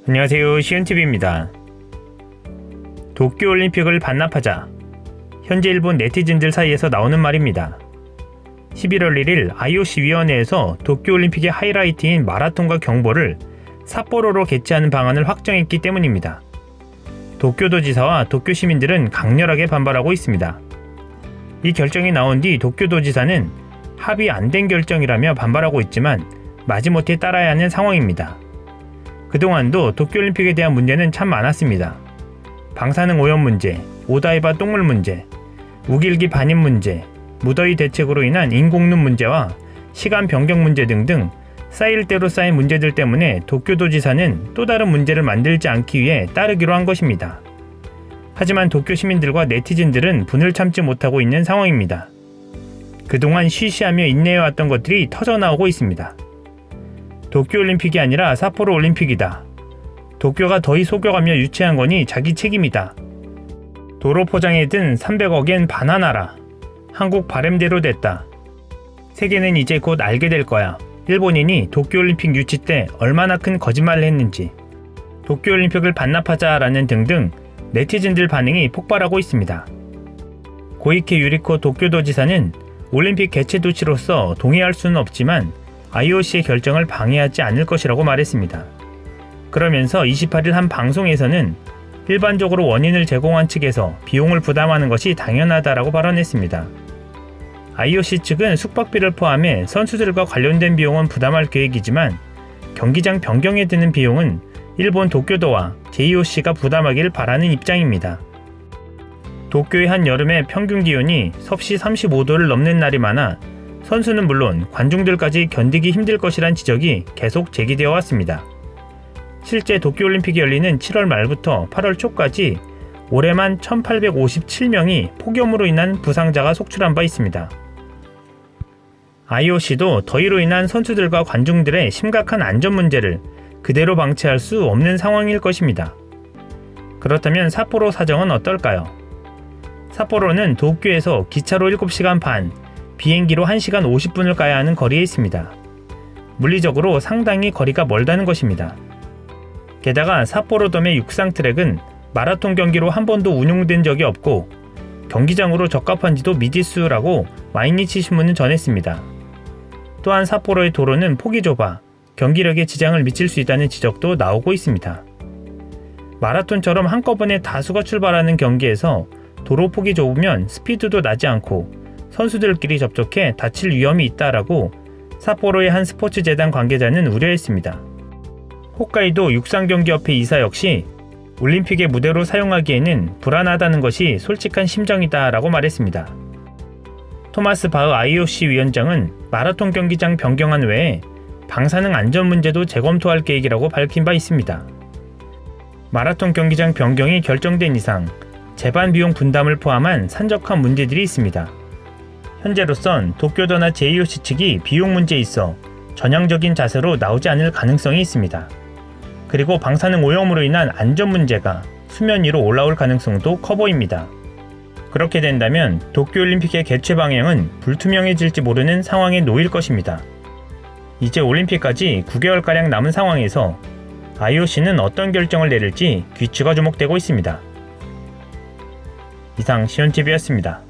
안녕하세요, 시은TV입니다. 도쿄올림픽을 반납하자. 현재 일본 네티즌들 사이에서 나오는 말입니다. 11월 1일 IOC 위원회에서 도쿄올림픽의 하이라이트인 마라톤과 경보를 삿포로로 개최하는 방안을 확정했기 때문입니다. 도쿄도지사와 도쿄 시민들은 강렬하게 반발하고 있습니다. 이 결정이 나온 뒤 도쿄도지사는 합의 안 된 결정이라며 반발하고 있지만 마지못해 따라야 하는 상황입니다. 그동안도 도쿄올림픽에 대한 문제는 참 많았습니다. 방사능 오염 문제, 오다이바 똥물 문제, 우길기 반입 문제, 무더위 대책으로 인한 인공눈 문제와 시간 변경 문제 등등 쌓일 대로 쌓인 문제들 때문에 도쿄도지사는 또 다른 문제를 만들지 않기 위해 따르기로 한 것입니다. 하지만 도쿄 시민들과 네티즌들은 분을 참지 못하고 있는 상황입니다. 그동안 쉬쉬하며 인내해왔던 것들이 터져나오고 있습니다. 도쿄올림픽이 아니라 삿포로 올림픽이다. 도쿄가 더위 속여가며 유치한 거니 자기 책임이다. 도로 포장에 든 300억엔 반환하라. 한국 바램대로 됐다. 세계는 이제 곧 알게 될 거야. 일본인이 도쿄올림픽 유치 때 얼마나 큰 거짓말을 했는지. 도쿄올림픽을 반납하자라는 등등 네티즌들 반응이 폭발하고 있습니다. 고이케 유리코 도쿄도지사는 올림픽 개최 도시로서 동의할 수는 없지만 IOC의 결정을 방해하지 않을 것이라고 말했습니다. 그러면서 28일 한 방송에서는 일반적으로 원인을 제공한 측에서 비용을 부담하는 것이 당연하다라고 발언했습니다. IOC 측은 숙박비를 포함해 선수들과 관련된 비용은 부담할 계획이지만 경기장 변경에 드는 비용은 일본 도쿄도와 JOC가 부담하길 바라는 입장입니다. 도쿄의 한 여름의 평균 기온이 섭씨 35도를 넘는 날이 많아 선수는 물론 관중들까지 견디기 힘들 것이란 지적이 계속 제기되어 왔습니다. 실제 도쿄올림픽이 열리는 7월 말부터 8월 초까지 올해만 1857명이 폭염으로 인한 부상자가 속출한 바 있습니다. IOC도 더위로 인한 선수들과 관중들의 심각한 안전 문제를 그대로 방치할 수 없는 상황일 것입니다. 그렇다면 삿포로 사정은 어떨까요? 삿포로는 도쿄에서 기차로 7시간 반, 비행기로 1시간 50분을 가야 하는 거리에 있습니다. 물리적으로 상당히 거리가 멀다는 것입니다. 게다가 삿포로돔의 육상 트랙은 마라톤 경기로 한 번도 운용된 적이 없고 경기장으로 적합한지도 미지수라고 마이니치 신문은 전했습니다. 또한 삿포로의 도로는 폭이 좁아 경기력에 지장을 미칠 수 있다는 지적도 나오고 있습니다. 마라톤처럼 한꺼번에 다수가 출발하는 경기에서 도로 폭이 좁으면 스피드도 나지 않고 선수들끼리 접촉해 다칠 위험이 있다라고 삿포로의 한 스포츠재단 관계자는 우려했습니다. 홋카이도 육상경기협회 이사 역시 올림픽의 무대로 사용하기에는 불안하다는 것이 솔직한 심정이다라고 말했습니다. 토마스 바흐 IOC 위원장은 마라톤 경기장 변경안 외에 방사능 안전 문제도 재검토할 계획이라고 밝힌 바 있습니다. 마라톤 경기장 변경이 결정된 이상 재반 비용 분담을 포함한 산적한 문제들이 있습니다. 현재로선 도쿄도나 JOC 측이 비용 문제에 있어 전향적인 자세로 나오지 않을 가능성이 있습니다. 그리고 방사능 오염으로 인한 안전 문제가 수면 위로 올라올 가능성도 커 보입니다. 그렇게 된다면 도쿄올림픽의 개최 방향은 불투명해질지 모르는 상황에 놓일 것입니다. 이제 올림픽까지 9개월가량 남은 상황에서 IOC는 어떤 결정을 내릴지 귀추가 주목되고 있습니다. 이상 시온TV였습니다.